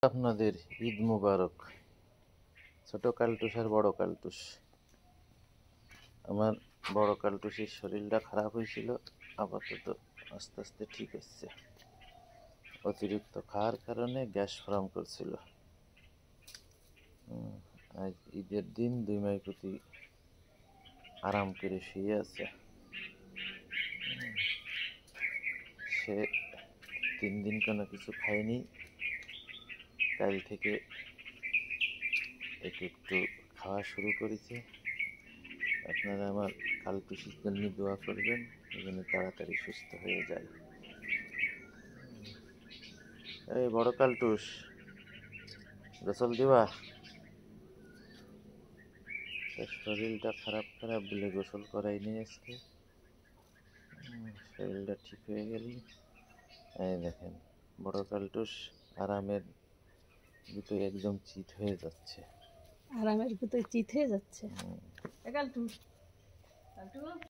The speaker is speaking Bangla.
আপনাদের ঈদ মুবারক। ছোট কালটুস আর বড় কালটুস। আমার বড় কালটুসের শরীরটা খারাপ হয়েছিল, আপাতত আস্তে আস্তে ঠিক হচ্ছে। অতিরিক্ত খাওয়ার কারণে গ্যাস ফর্ম করছিল। আজ ঈদের দিন 2 মাইকুতি আরাম করে শুয়ে আছে। সে 3 দিন কোনো কিছু খায়নি। কাল থেকে একটু একটু খাওয়া শুরু করেছে। আপনারা আমার কালটুসির জন্য দোয়া করবেন, যেন তাড়াতাড়ি সুস্থ হয়ে যায়। এই বড় কালটুস, গোসল দিবা? শরীরটা খারাপ বলে গোসল করাইনি আজকে। শরীরটা ঠিক হয়ে গেলে এই দেখেন বড় কালটুস আরামের ভিতরে একদম চিত হয়ে যাচ্ছে। আরামের ভিতরে চিত হয়ে যাচ্ছে।